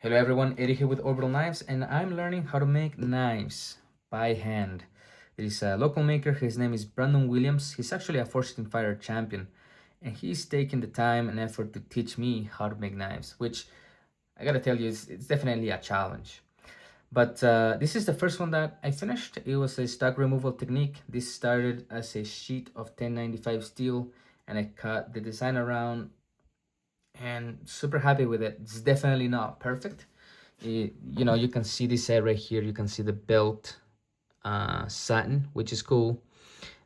Hello everyone, Eddie here with Orbital Knives, and I'm learning how to make knives by hand. There is a local maker, his name is Brandon Williams. He's actually a Fortune Fighter champion, and he's taking the time and effort to teach me how to make knives, which I gotta tell you, it's definitely a challenge. But this is the first one that I finished. It was a stock removal technique. This started as a sheet of 1095 steel, and I cut the design around and super happy with it. It's definitely not perfect. You can see this side right here. You can see the belt satin, which is cool.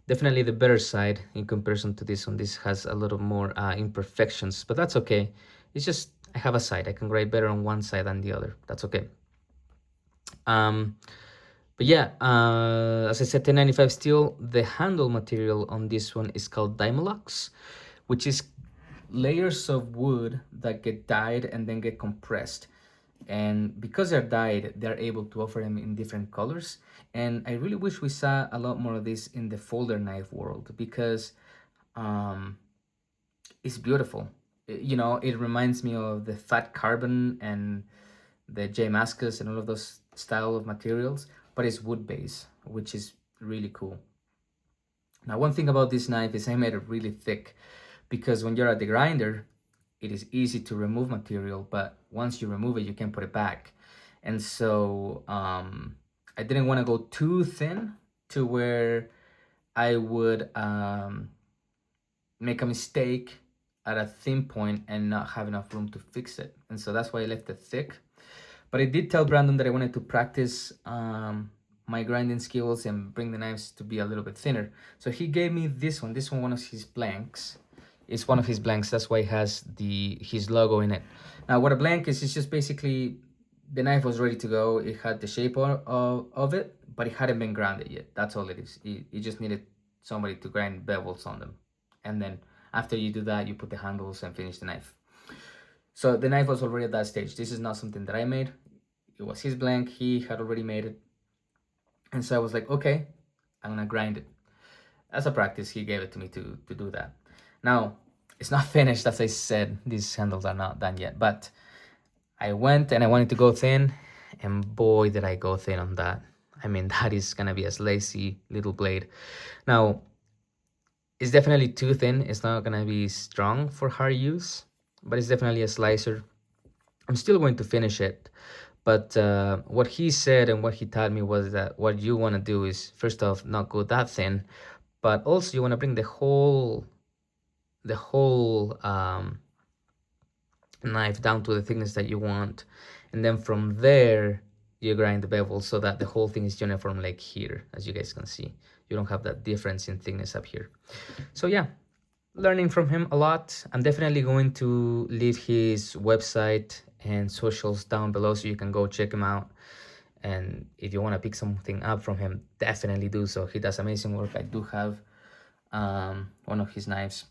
Definitely the better side in comparison to this one. This has a little more imperfections, but that's okay. It's just I have a side. I can write better on one side than the other. That's okay. Um, but yeah, as I said, 1095 steel. The handle material on this one is called Dymalox, which is layers of wood that get dyed and then get compressed. And because they're dyed, they're able to offer them in different colors. And I really wish we saw a lot more of this in the folder knife world because um, it's beautiful. It reminds me of the fat carbon and the Damascus and all of those style of materials, but it's wood base, which is really cool. Now, one thing about this knife is I made it really thick because when you're at the grinder, it is easy to remove material, but once you remove it, you can put it back. And so I didn't want to go too thin to where I would make a mistake at a thin point and not have enough room to fix it. And so that's why I left it thick. But I did tell Brandon that I wanted to practice my grinding skills and bring the knives to be a little bit thinner. So he gave me this one. This one of his blanks. It's one of his blanks. That's why it has his logo in it. Now, what a blank is, it's just basically the knife was ready to go. It had the shape of it, but it hadn't been grounded yet. That's all it is. It just needed somebody to grind bevels on them. And then after you do that, you put the handles and finish the knife. So the knife was already at that stage. This is not something that I made. It was his blank. He had already made it. And so I was like, okay, I'm gonna grind it. As a practice, he gave it to me to do that. Now, it's not finished, as I said, these handles are not done yet, but I went and I wanted to go thin, and boy, did I go thin on that. I mean, that is gonna be a lazy little blade. Now, it's definitely too thin. It's not gonna be strong for hard use, but it's definitely a slicer. I'm still going to finish it, but what he said and what he taught me was that what you want to do is first off not go that thin, but also you want to bring the whole knife down to the thickness that you want, and then from there you grind the bevel so that the whole thing is uniform, like here, as you guys can see. You don't have that difference in thickness up here. So yeah, learning from him a lot. I'm definitely going to leave his website and socials down below so you can go check him out. And if you want to pick something up from him, definitely do so. He does amazing work. I do have one of his knives.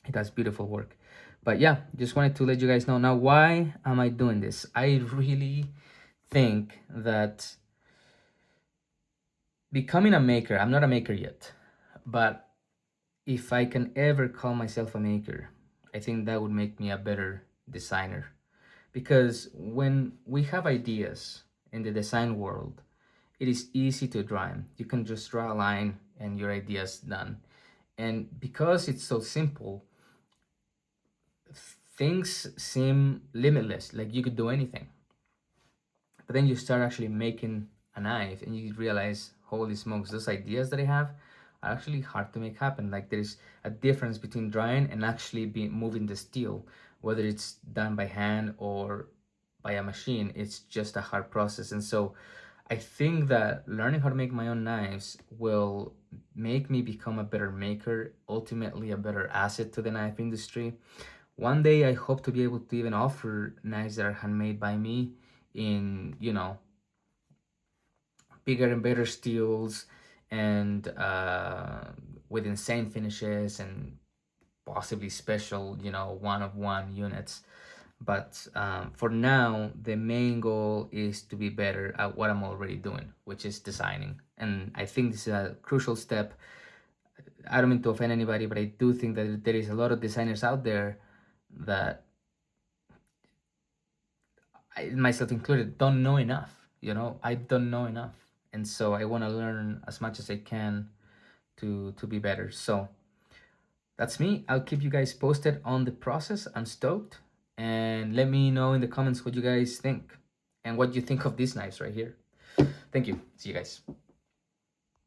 He does beautiful work. But yeah, just wanted to let you guys know. Now, why am I doing this? I really think that becoming a maker, I'm not a maker yet, but if I can ever call myself a maker, I think that would make me a better designer. Because when we have ideas in the design world, it is easy to draw them. You can just draw a line and your idea is done. And because it's so simple, things seem limitless, like you could do anything. But then you start actually making a knife and you realize, holy smokes, those ideas that I have are actually hard to make happen. Like there's a difference between drawing and actually moving the steel, whether it's done by hand or by a machine. It's just a hard process. And so I think that learning how to make my own knives will make me become a better maker, ultimately a better asset to the knife industry. One day I hope to be able to even offer knives that are handmade by me in, bigger and better steels and with insane finishes and possibly special, one of one units. But for now, the main goal is to be better at what I'm already doing, which is designing. And I think this is a crucial step. I don't mean to offend anybody, but I do think that there is a lot of designers out there that myself included, don't know enough. I don't know enough, and so I want to learn as much as I can to be better. So that's me. I'll keep you guys posted on the process. I'm stoked, and let me know in the comments what you guys think and what you think of these knives right here. Thank you. See you guys.